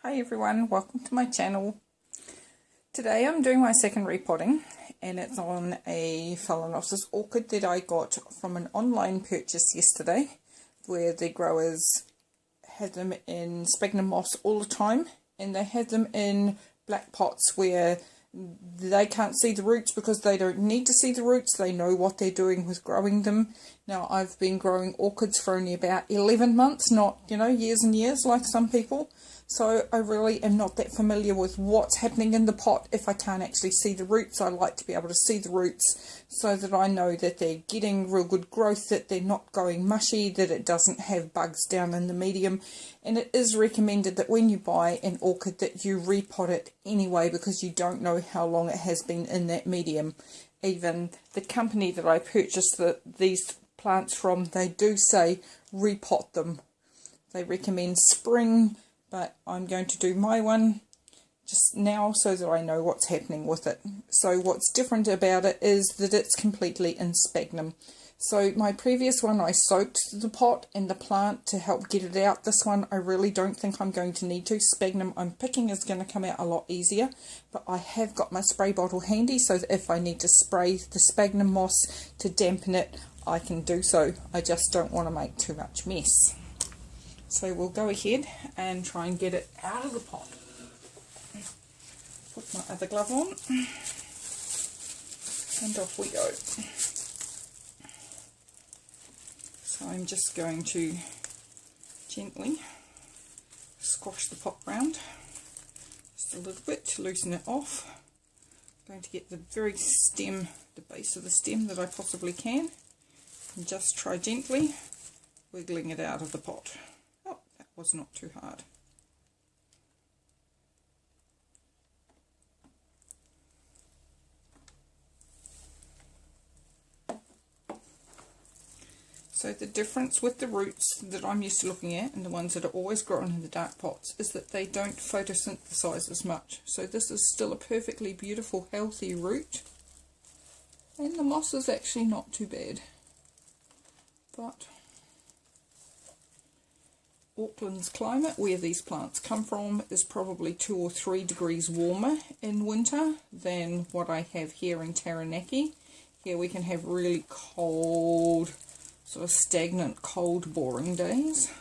Hi everyone, welcome to my channel. Today I'm doing my second repotting and it's on a Phalaenopsis orchid that I got from an online purchase yesterday, where the growers had them in sphagnum moss all the time, and they had them in black pots where they can't see the roots because they don't need to see the roots. They know what they're doing with growing them. Now, I've been growing orchids for only about 11 months, not, years and years like some people. So I really am not that familiar with what's happening in the pot if I can't actually see the roots. I like to be able to see the roots so that I know that they're getting real good growth, that they're not going mushy, that it doesn't have bugs down in the medium. And it is recommended that when you buy an orchid that you repot it anyway, because you don't know how long it has been in that medium. Even the company that I purchased these plants from, they do say repot them. They recommend spring, but I'm going to do my one just now so that I know what's happening with it. So what's different about it is that it's completely in sphagnum. So my previous one I soaked the pot and the plant to help get it out. This one I really don't think I'm going to need to. Sphagnum I'm picking is going to come out a lot easier, but I have got my spray bottle handy so that if I need to spray the sphagnum moss to dampen it, I can do so. I just don't want to make too much mess. So we'll go ahead and try and get it out of the pot. Put my other glove on and off we go. So I'm just going to gently squash the pot round just a little bit to loosen it off. I'm going to get the very stem, the base of the stem that I possibly can, and just try gently wiggling it out of the pot. Oh, that was not too hard. So the difference with the roots that I'm used to looking at and the ones that are always grown in the dark pots is that they don't photosynthesize as much. So this is still a perfectly beautiful, healthy root. And the moss is actually not too bad. But Auckland's climate, where these plants come from, is probably 2 or 3 degrees warmer in winter than what I have here in Taranaki. Here we can have really cold, sort of stagnant, cold, boring days.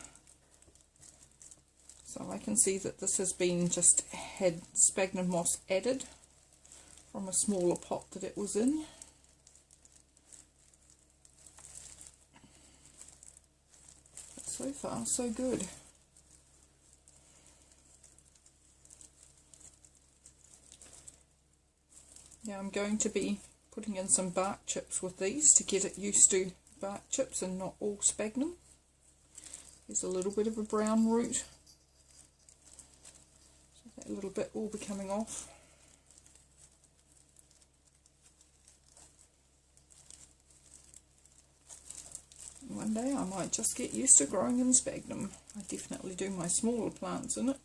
So I can see that this has been just had sphagnum moss added from a smaller pot that it was in. But so far so good. Now I'm going to be putting in some bark chips with these to get it used to bark chips and not all sphagnum. There's a little bit of a brown root, so that little bit will be coming off. And one day I might just get used to growing in sphagnum. I definitely do my smaller plants in it,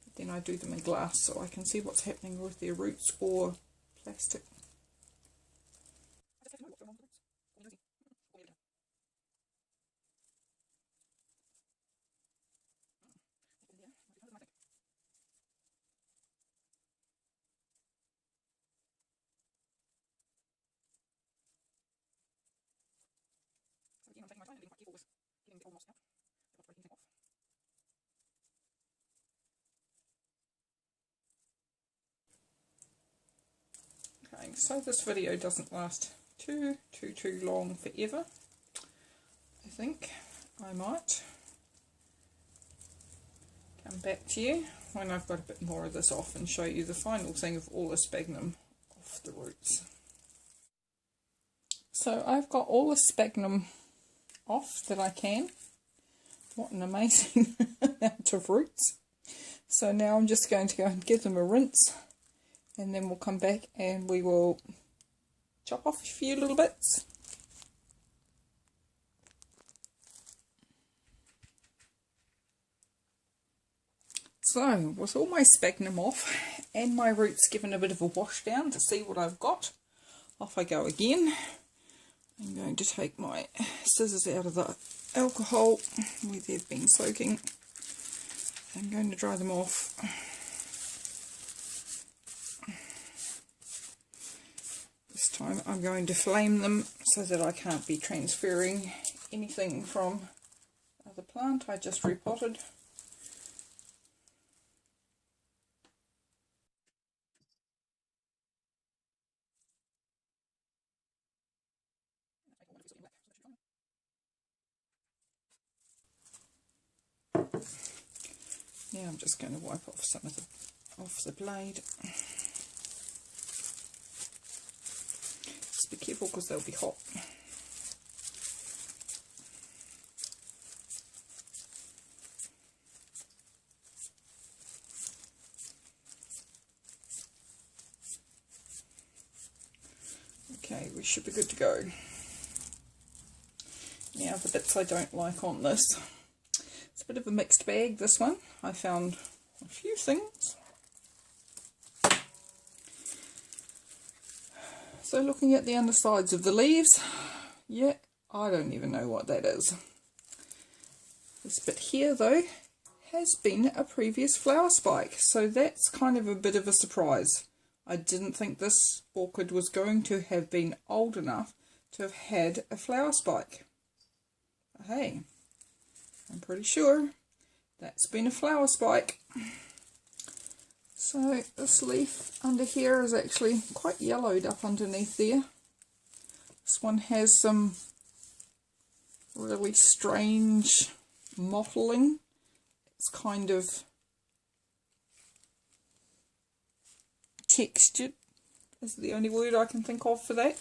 but then I do them in glass so I can see what's happening with their roots or plastic. Again, I'm taking my time and being quite careful with getting the old moss out. I've got to break anything off. Okay, so this video doesn't last too long forever. I think I might come back to you when I've got a bit more of this off and show you the final thing of all the sphagnum off the roots. So I've got all the sphagnum off that I can. What an amazing amount of roots. So now I'm just going to go and give them a rinse, and then we'll come back and we will chop off a few little bits. So with all my sphagnum off and my roots given a bit of a wash down to see what I've got, off I go again. I'm going to take my scissors out of the alcohol where they've been soaking I'm going to dry them off. This time I'm going to flame them so that I can't be transferring anything from the plant I just repotted. Now I'm just going to wipe off some of the blade. Just be careful because they'll be hot. Okay, we should be good to go. Now the bits I don't like on this, it's a bit of a mixed bag, this one. I found a few things. So looking at the undersides of the leaves, yeah, I don't even know what that is. This bit here though has been a previous flower spike, so that's kind of a bit of a surprise. I didn't think this orchid was going to have been old enough to have had a flower spike. But hey, I'm pretty sure that's been a flower spike. So this leaf under here is actually quite yellowed up underneath there. This one has some really strange mottling. It's kind of textured is the only word I can think of for that.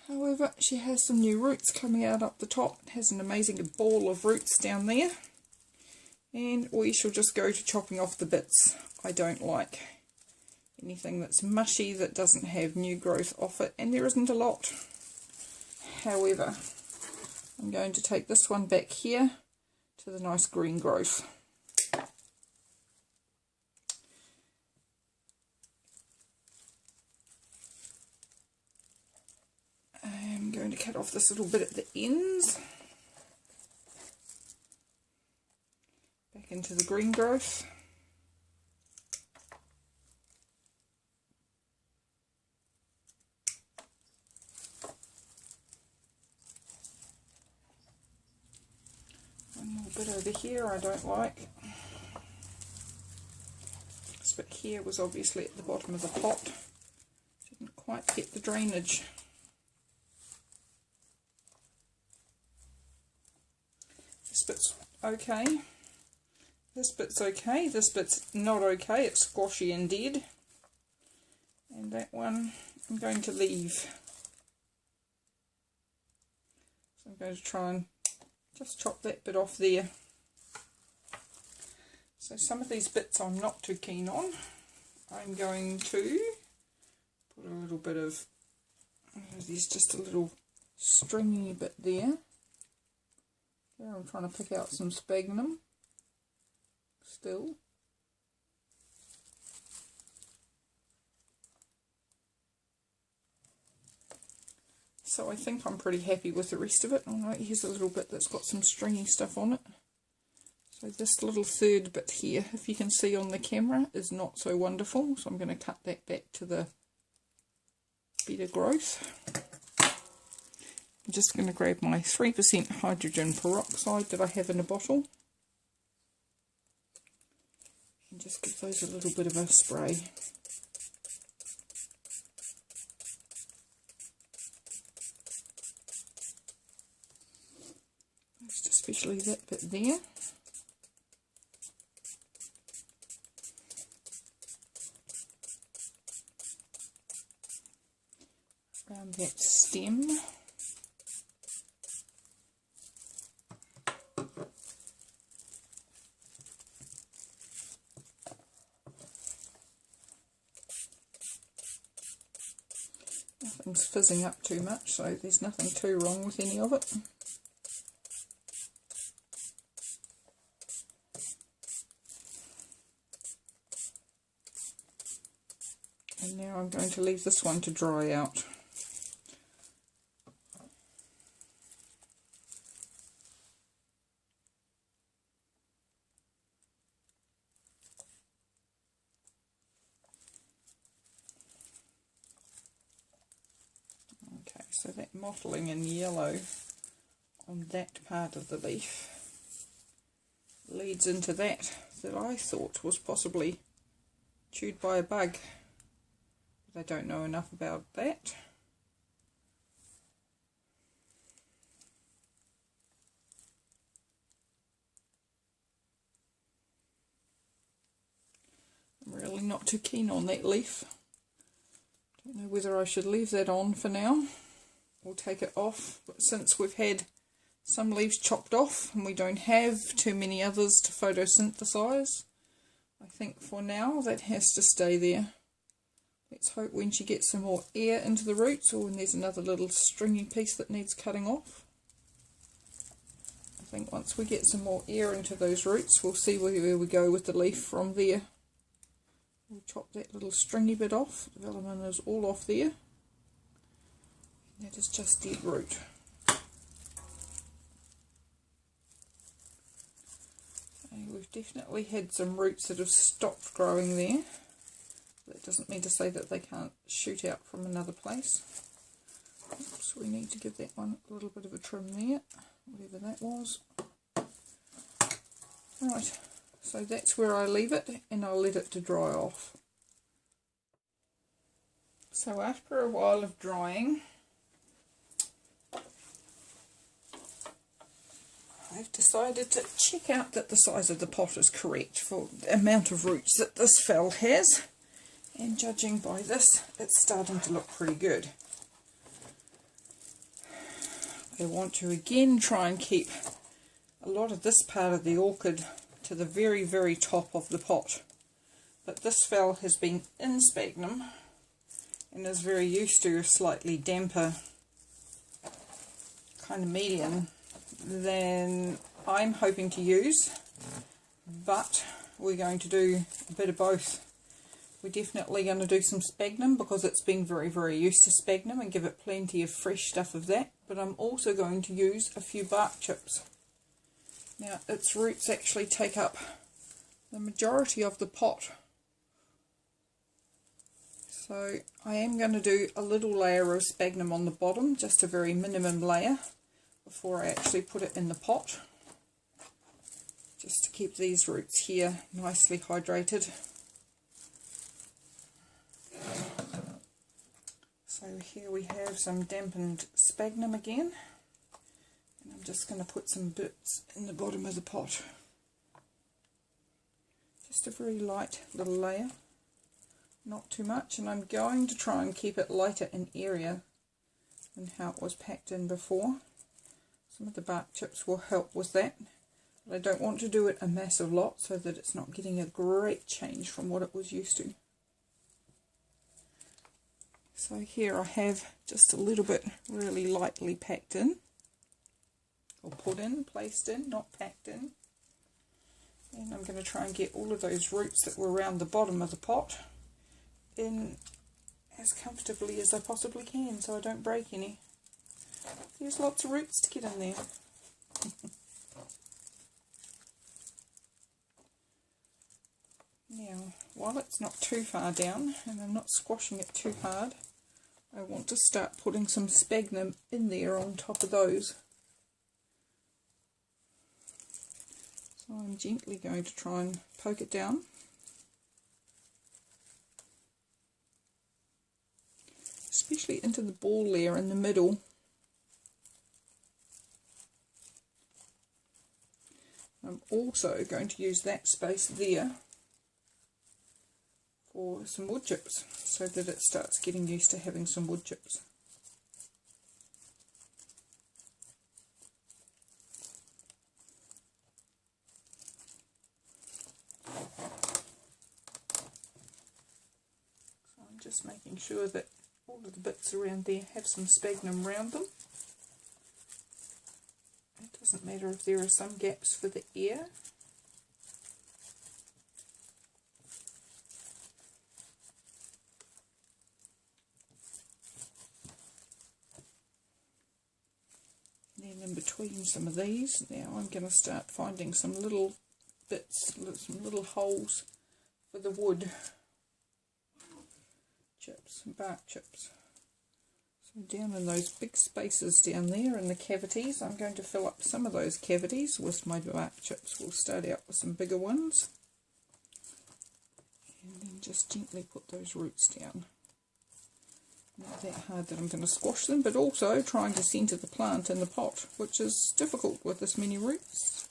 However, she has some new roots coming out up the top. It has an amazing ball of roots down there. And we shall just go to chopping off the bits I don't like. Anything that's mushy that doesn't have new growth off it, and there isn't a lot. However, I'm going to take this one back here to the nice green growth. I'm going to cut off this little bit at the ends. Back into the green growth. One more bit over here I don't like. This bit here was obviously at the bottom of the pot. Didn't quite get the drainage. This bit's okay. This bit's okay. This bit's not okay. It's squashy and dead. And that one I'm going to leave. So I'm going to try and just chop that bit off there. So some of these bits I'm not too keen on. I'm going to put a little bit of, there's just a little stringy bit there. There I'm trying to pick out some sphagnum still. So I think I'm pretty happy with the rest of it. Alright, here's a little bit that's got some stringy stuff on it. So this little third bit here, if you can see on the camera, is not so wonderful. So I'm going to cut that back to the better growth. I'm just going to grab my 3% hydrogen peroxide that I have in a bottle. And just give those a little bit of a spray. Just especially that bit there. Around that stem. Nothing's fizzing up too much, so there's nothing too wrong with any of it. And now I'm going to leave this one to dry out. So that mottling in yellow on that part of the leaf leads into that I thought was possibly chewed by a bug. But I don't know enough about that. I'm really not too keen on that leaf. Don't know whether I should leave that on for now or take it off, but since we've had some leaves chopped off and we don't have too many others to photosynthesize, I think for now that has to stay there. Let's hope when she gets some more air into the roots, or when there's another little stringy piece that needs cutting off. I think once we get some more air into those roots, we'll see where we go with the leaf from there. We'll chop that little stringy bit off. The velamin is all off there. That is just dead root. We've definitely had some roots that have stopped growing there. That doesn't mean to say that they can't shoot out from another place. Oops, we need to give that one a little bit of a trim there, whatever that was. Right, so that's where I leave it, and I'll let it to dry off. So after a while of drying, I've decided to check out that the size of the pot is correct for the amount of roots that this Phal has, and judging by this, it's starting to look pretty good. I want to again try and keep a lot of this part of the orchid to the very, very top of the pot, but this Phal has been in sphagnum and is very used to a slightly damper kind of medium than I'm hoping to use, but we're going to do a bit of both. We're definitely going to do some sphagnum because it's been very, very used to sphagnum, and give it plenty of fresh stuff of that, but I'm also going to use a few bark chips. Now its roots actually take up the majority of the pot, so I am going to do a little layer of sphagnum on the bottom, just a very minimum layer, before I actually put it in the pot, just to keep these roots here nicely hydrated. So here we have some dampened sphagnum again, and I'm just going to put some bits in the bottom of the pot. Just a very light little layer, not too much, and I'm going to try and keep it lighter in area than how it was packed in before. Some of the bark chips will help with that, but I don't want to do it a massive lot so that it's not getting a great change from what it was used to. So here I have just a little bit really lightly packed in, or put in, placed in, not packed in. And I'm going to try and get all of those roots that were around the bottom of the pot in as comfortably as I possibly can, so I don't break any. There's lots of roots to get in there. Now, while it's not too far down, and I'm not squashing it too hard, I want to start putting some sphagnum in there on top of those. So I'm gently going to try and poke it down. Especially into the ball layer in the middle. I'm also going to use that space there for some wood chips, so that it starts getting used to having some wood chips. So I'm just making sure that all of the bits around there have some sphagnum around them. It doesn't matter if there are some gaps for the air. Then in between some of these, now I'm going to start finding some little bits, some little holes for the wood chips, bark chips. So down in those big spaces down there in the cavities, I'm going to fill up some of those cavities with my bark chips. We'll start out with some bigger ones and then just gently put those roots down. Not that hard that I'm going to squash them, but also trying to centre the plant in the pot, which is difficult with this many roots.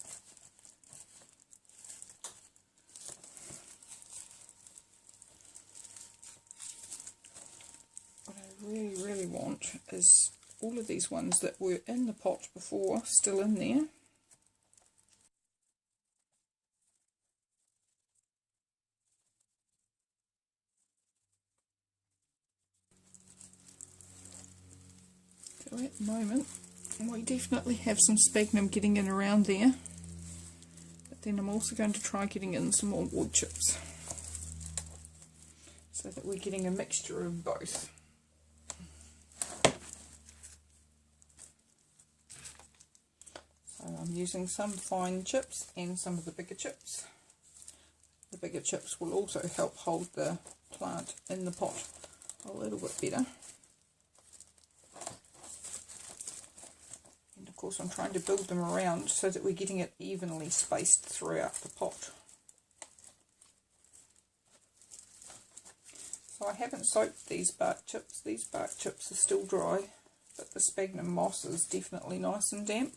What I really want is all of these ones that were in the pot before still in there. So at the moment we definitely have some sphagnum getting in around there, but then I'm also going to try getting in some more wood chips so that we're getting a mixture of both. So I'm using some fine chips and some of the bigger chips. The bigger chips will also help hold the plant in the pot a little bit better. And of course I'm trying to build them around so that we're getting it evenly spaced throughout the pot. So I haven't soaked these bark chips. These bark chips are still dry, but the sphagnum moss is definitely nice and damp.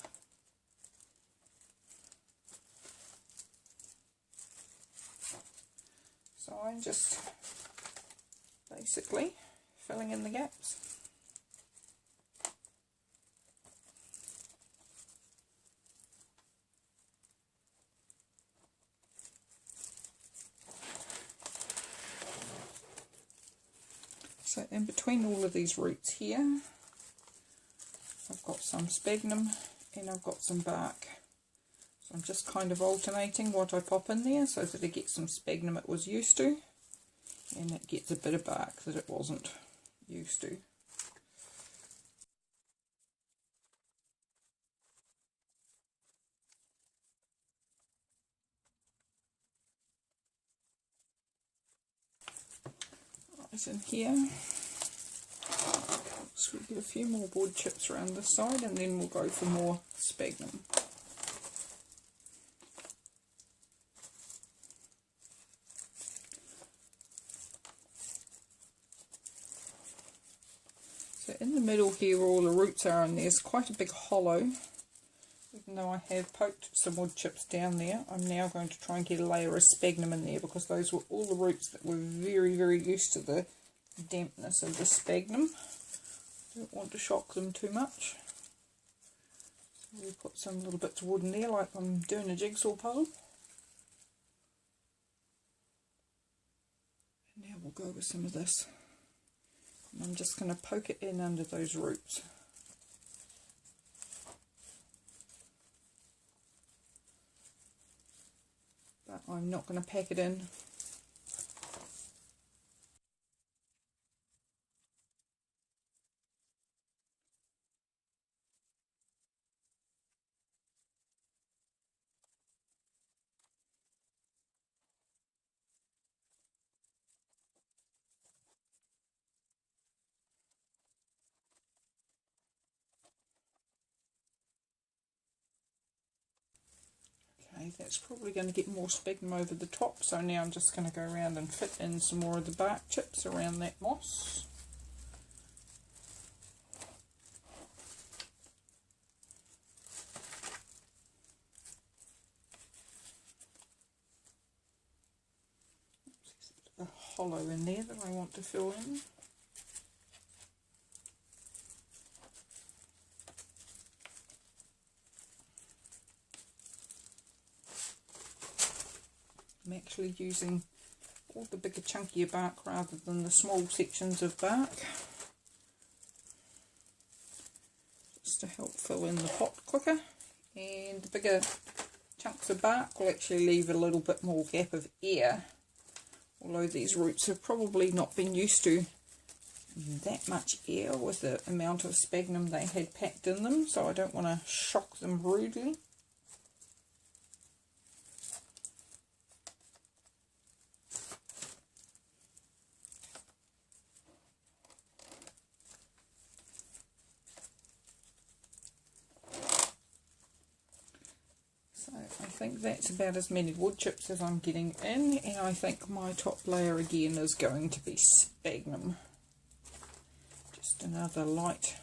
So I'm just basically filling in the gaps. So in between all of these roots here, I've got some sphagnum and I've got some bark. So I'm just kind of alternating what I pop in there so that it gets some sphagnum it was used to, and it gets a bit of bark that it wasn't used to. Right in here, so we'll get a few more wood chips around this side and then we'll go for more sphagnum. So in the middle here where all the roots are, and there's quite a big hollow. Even though I have poked some wood chips down there, I'm now going to try and get a layer of sphagnum in there, because those were all the roots that were very used to the dampness of the sphagnum. Don't want to shock them too much. So we'll put some little bits of wood in there like I'm doing a jigsaw puzzle. And now we'll go with some of this. And I'm just going to poke it in under those roots. But I'm not going to pack it in. Okay, that's probably going to get more sphagnum over the top, so now I'm just going to go around and fit in some more of the bark chips around that moss. There's a bit of a hollow in there that I want to fill in. I'm actually using all the bigger chunkier bark rather than the small sections of bark, just to help fill in the pot quicker, and the bigger chunks of bark will actually leave a little bit more gap of air, although these roots have probably not been used to that much air with the amount of sphagnum they had packed in them, so I don't want to shock them rudely. So I think that's about as many wood chips as I'm getting in, and I think my top layer again is going to be sphagnum. Just another light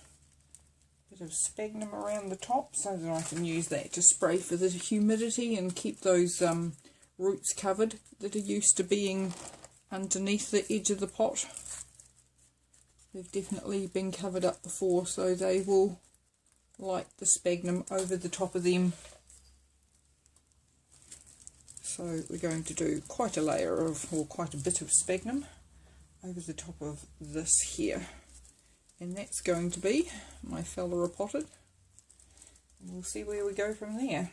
bit of sphagnum around the top so that I can use that to spray for the humidity and keep those roots covered that are used to being underneath the edge of the pot. They've definitely been covered up before, so they will like the sphagnum over the top of them. So we're going to do quite a layer of, or quite a bit of sphagnum over the top of this here. And that's going to be my Phal Repotted. And we'll see where we go from there.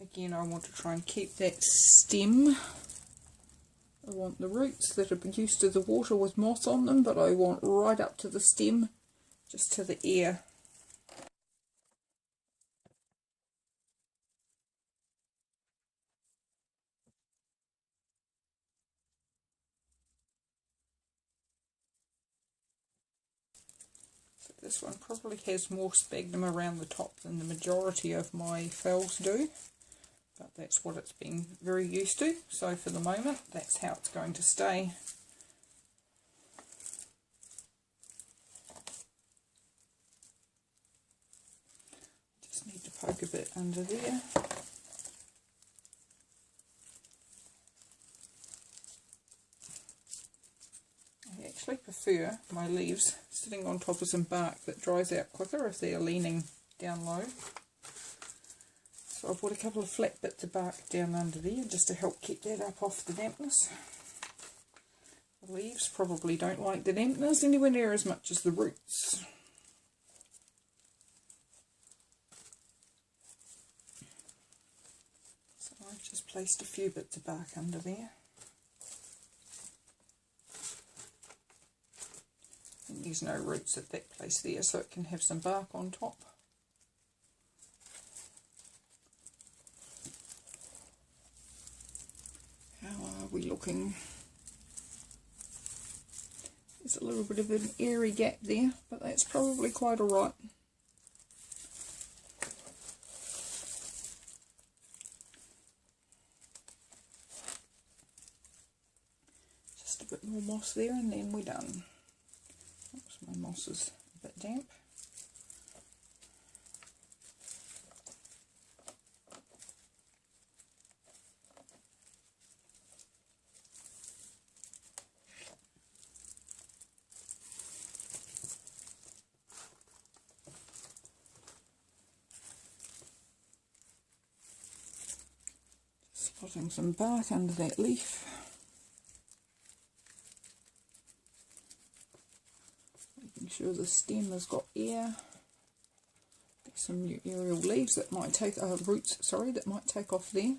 Again, I want to try and keep that stem. I want the roots that are used to the water with moss on them, but I want right up to the stem, just to the air. So this one probably has more sphagnum around the top than the majority of my phals do, but that's what it's been very used to. So for the moment, that's how it's going to stay. Just need to poke a bit under there. I actually prefer my leaves sitting on top of some bark that dries out quicker if they're leaning down low. So I'll put a couple of flat bits of bark down under there just to help keep that up off the dampness. The leaves probably don't like the dampness anywhere near as much as the roots. So I've just placed a few bits of bark under there. And there's no roots at that place there, so it can have some bark on top. How are we looking? There's a little bit of an airy gap there, but that's probably quite alright. Just a bit more moss there and then we're done. Oops, my moss is a bit damp. Putting some bark under that leaf. Making sure the stem has got air. There's some new aerial leaves that might take, roots, sorry, that might take off there.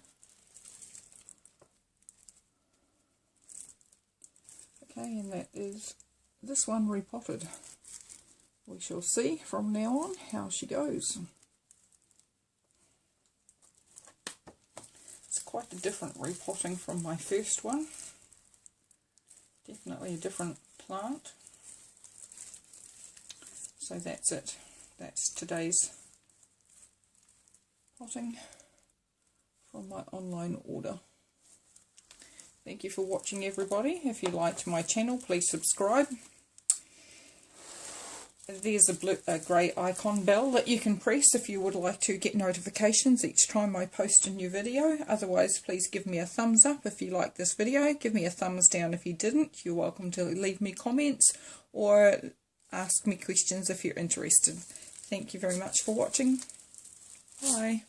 Okay, and that is this one repotted. We shall see from now on how she goes. Quite a different repotting from my first one. Definitely a different plant. So that's it. That's today's potting from my online order. Thank you for watching, everybody. If you liked my channel, please subscribe. There's a grey icon bell that you can press if you would like to get notifications each time I post a new video. Otherwise, please give me a thumbs up if you like this video. Give me a thumbs down if you didn't. You're welcome to leave me comments or ask me questions if you're interested. Thank you very much for watching. Bye.